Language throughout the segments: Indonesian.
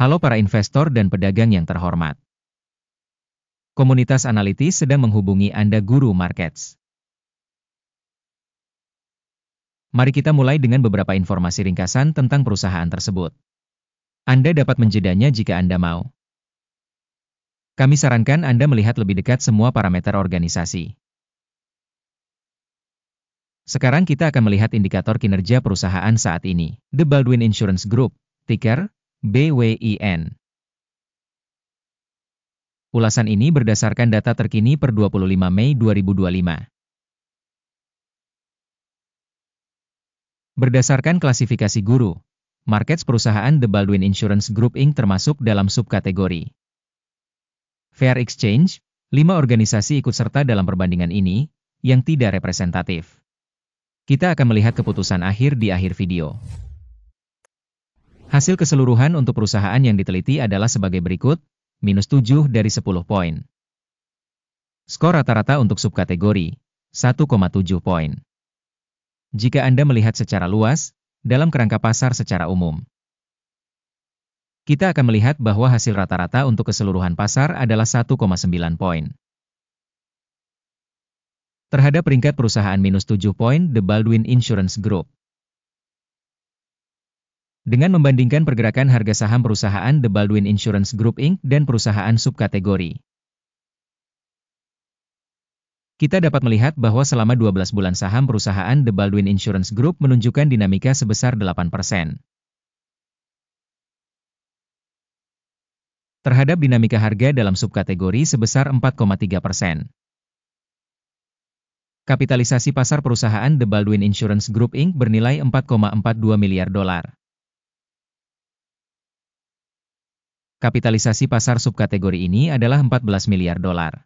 Halo para investor dan pedagang yang terhormat. Komunitas analitis sedang menghubungi Anda Guru Markets. Mari kita mulai dengan beberapa informasi ringkasan tentang perusahaan tersebut. Anda dapat menjedanya jika Anda mau. Kami sarankan Anda melihat lebih dekat semua parameter organisasi. Sekarang kita akan melihat indikator kinerja perusahaan saat ini. The Baldwin Insurance Group, ticker BWIN. Ulasan ini berdasarkan data terkini per 25 Mei 2025. Berdasarkan klasifikasi Guru Markets, perusahaan The Baldwin Insurance Group Inc. termasuk dalam subkategori Fair Exchange. 5 organisasi ikut serta dalam perbandingan ini, yang tidak representatif. Kita akan melihat keputusan akhir di akhir video. Hasil keseluruhan untuk perusahaan yang diteliti adalah sebagai berikut, -7 dari 10 poin. Skor rata-rata untuk subkategori, 1,7 poin. Jika Anda melihat secara luas, dalam kerangka pasar secara umum, kita akan melihat bahwa hasil rata-rata untuk keseluruhan pasar adalah 1,9 poin. Terhadap peringkat perusahaan -7 poin The Baldwin Insurance Group. Dengan membandingkan pergerakan harga saham perusahaan The Baldwin Insurance Group Inc. dan perusahaan subkategori, kita dapat melihat bahwa selama 12 bulan saham perusahaan The Baldwin Insurance Group menunjukkan dinamika sebesar 8%. Terhadap dinamika harga dalam subkategori sebesar 4,3%. Kapitalisasi pasar perusahaan The Baldwin Insurance Group Inc. bernilai 4,42 miliar dolar. Kapitalisasi pasar subkategori ini adalah 14 miliar dolar.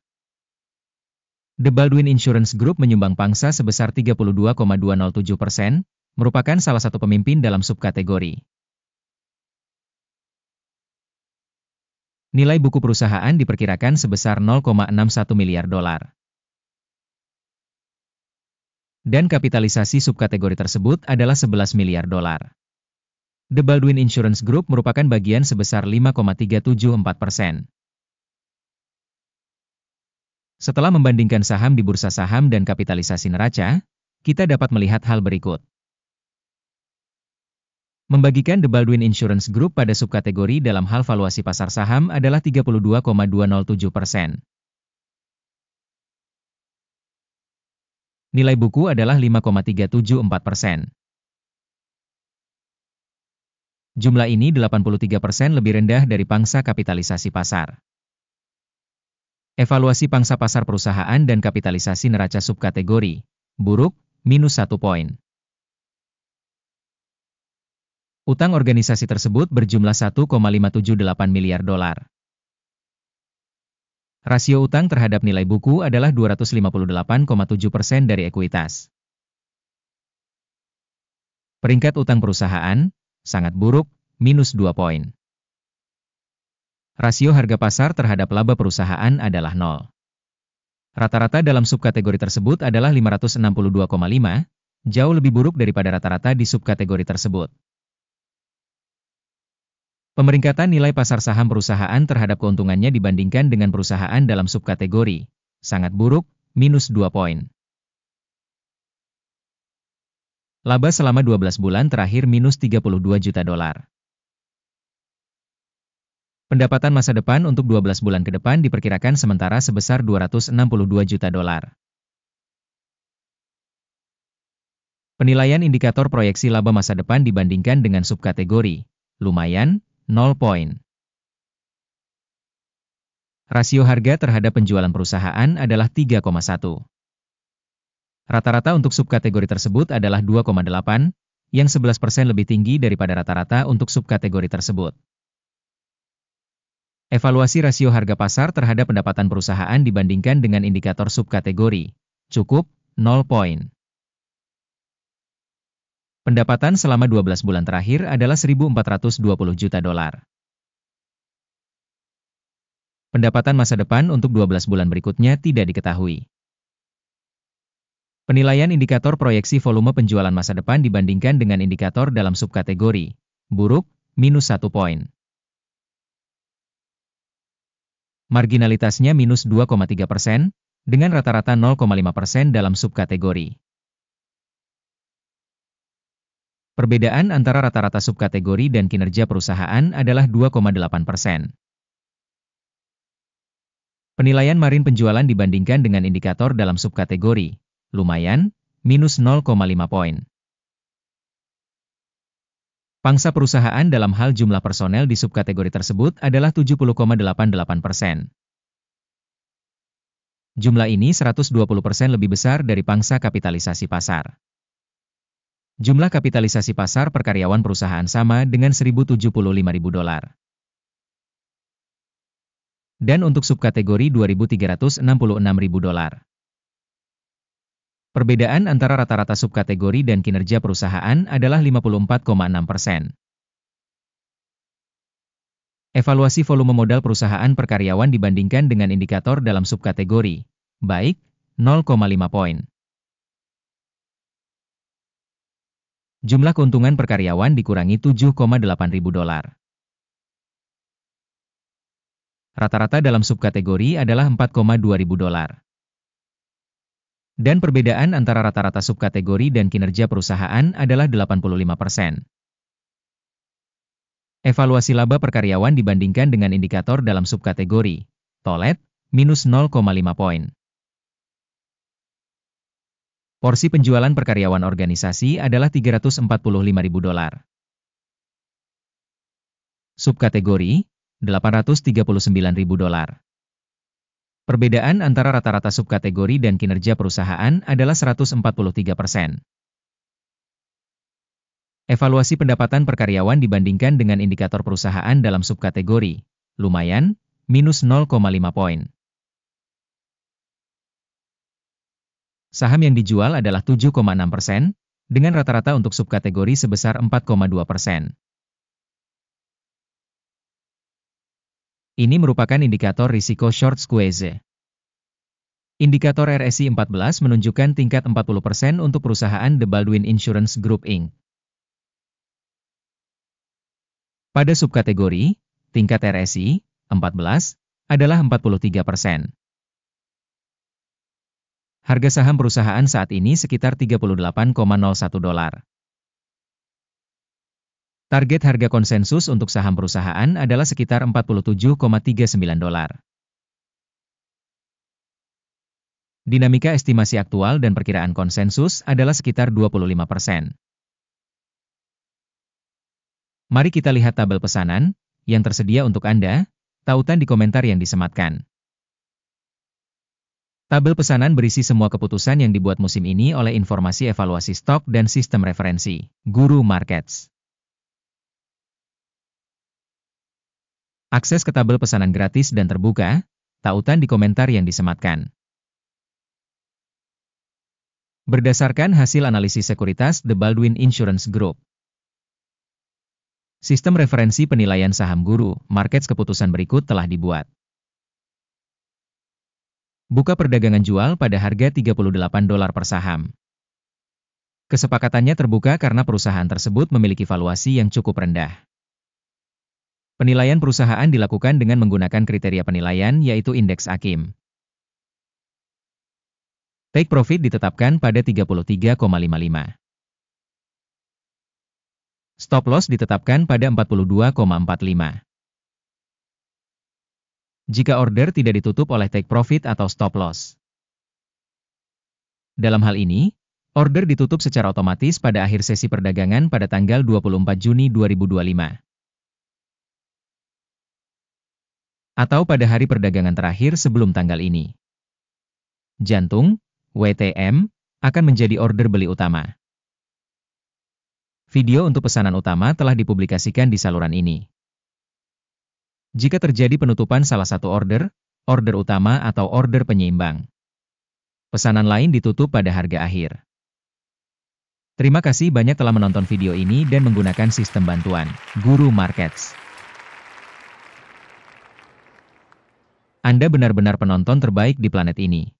The Baldwin Insurance Group menyumbang pangsa sebesar 32,207%, merupakan salah satu pemimpin dalam subkategori. Nilai buku perusahaan diperkirakan sebesar 0,61 miliar dolar. Dan kapitalisasi subkategori tersebut adalah 11 miliar dolar. The Baldwin Insurance Group merupakan bagian sebesar 5,374%. Setelah membandingkan saham di bursa saham dan kapitalisasi neraca, kita dapat melihat hal berikut. Membagikan The Baldwin Insurance Group pada subkategori dalam hal valuasi pasar saham adalah 32,207%. Nilai buku adalah 5,374%. Jumlah ini 83% lebih rendah dari pangsa kapitalisasi pasar. Evaluasi pangsa pasar perusahaan dan kapitalisasi neraca subkategori, buruk, -1 poin. Utang organisasi tersebut berjumlah 1,578 miliar dolar. Rasio utang terhadap nilai buku adalah 258,7% dari ekuitas. Peringkat utang perusahaan, sangat buruk, -2 poin. Rasio harga pasar terhadap laba perusahaan adalah 0. Rata-rata dalam subkategori tersebut adalah 562,5, jauh lebih buruk daripada rata-rata di subkategori tersebut. Pemeringkatan nilai pasar saham perusahaan terhadap keuntungannya dibandingkan dengan perusahaan dalam subkategori, sangat buruk, -2 poin. Laba selama 12 bulan terakhir -32 juta dolar. Pendapatan masa depan untuk 12 bulan ke depan diperkirakan sementara sebesar 262 juta dolar. Penilaian indikator proyeksi laba masa depan dibandingkan dengan subkategori, lumayan, 0 poin. Rasio harga terhadap penjualan perusahaan adalah 3,1. Rata-rata untuk subkategori tersebut adalah 2,8, yang 11% lebih tinggi daripada rata-rata untuk subkategori tersebut. Evaluasi rasio harga pasar terhadap pendapatan perusahaan dibandingkan dengan indikator subkategori, cukup, 0 poin. Pendapatan selama 12 bulan terakhir adalah 1.420 juta dolar. Pendapatan masa depan untuk 12 bulan berikutnya tidak diketahui. Penilaian indikator proyeksi volume penjualan masa depan dibandingkan dengan indikator dalam subkategori, buruk, -1 poin. Marginalitasnya minus 2,3%, dengan rata-rata 0,5% dalam subkategori. Perbedaan antara rata-rata subkategori dan kinerja perusahaan adalah 2,8%. Penilaian Marin penjualan dibandingkan dengan indikator dalam subkategori, lumayan, minus 0,5 poin. Pangsa perusahaan dalam hal jumlah personel di subkategori tersebut adalah 70,88%. Jumlah ini 120% lebih besar dari pangsa kapitalisasi pasar. Jumlah kapitalisasi pasar per karyawan perusahaan sama dengan $1.075.000. Dan untuk subkategori $2.366.000. Perbedaan antara rata-rata subkategori dan kinerja perusahaan adalah 54,6%. Evaluasi volume modal perusahaan per karyawan dibandingkan dengan indikator dalam subkategori, baik, 0,5 poin. Jumlah keuntungan per karyawan dikurangi $7,800. Rata-rata dalam subkategori adalah $4,200. Dan perbedaan antara rata-rata subkategori dan kinerja perusahaan adalah 85%. Evaluasi laba per karyawan dibandingkan dengan indikator dalam subkategori, TOLET, minus 0,5 poin. Porsi penjualan per karyawan organisasi adalah $345.000. Subkategori, $839.000. Perbedaan antara rata-rata subkategori dan kinerja perusahaan adalah 143%. Evaluasi pendapatan per karyawan dibandingkan dengan indikator perusahaan dalam subkategori, lumayan, minus 0,5 poin. Saham yang dijual adalah 7,6%, dengan rata-rata untuk subkategori sebesar 4,2%. Ini merupakan indikator risiko short squeeze. Indikator RSI 14 menunjukkan tingkat 40% untuk perusahaan The Baldwin Insurance Group Inc. Pada subkategori, tingkat RSI 14 adalah 43%. Harga saham perusahaan saat ini sekitar $38,01. Target harga konsensus untuk saham perusahaan adalah sekitar $47,39. Dinamika estimasi aktual dan perkiraan konsensus adalah sekitar 25%. Mari kita lihat tabel pesanan yang tersedia untuk Anda, tautan di komentar yang disematkan. Tabel pesanan berisi semua keputusan yang dibuat musim ini oleh informasi evaluasi stok dan sistem referensi, Guru Markets. Akses ke tabel pesanan gratis dan terbuka, tautan di komentar yang disematkan. Berdasarkan hasil analisis sekuritas The Baldwin Insurance Group. Sistem referensi penilaian saham Guru Markets keputusan berikut telah dibuat. Buka perdagangan jual pada harga $38 per saham. Kesepakatannya terbuka karena perusahaan tersebut memiliki valuasi yang cukup rendah. Penilaian perusahaan dilakukan dengan menggunakan kriteria penilaian yaitu indeks AKIM. Take profit ditetapkan pada 33,55. Stop loss ditetapkan pada 42,45. Jika order tidak ditutup oleh take profit atau stop loss. Dalam hal ini, order ditutup secara otomatis pada akhir sesi perdagangan pada tanggal 24 Juni 2025. Atau pada hari perdagangan terakhir sebelum tanggal ini. Jantung, WTM, akan menjadi order beli utama. Video untuk pesanan utama telah dipublikasikan di saluran ini. Jika terjadi penutupan salah satu order utama atau order penyeimbang, pesanan lain ditutup pada harga akhir. Terima kasih banyak telah menonton video ini dan menggunakan sistem bantuan Guru Markets. Anda benar-benar penonton terbaik di planet ini.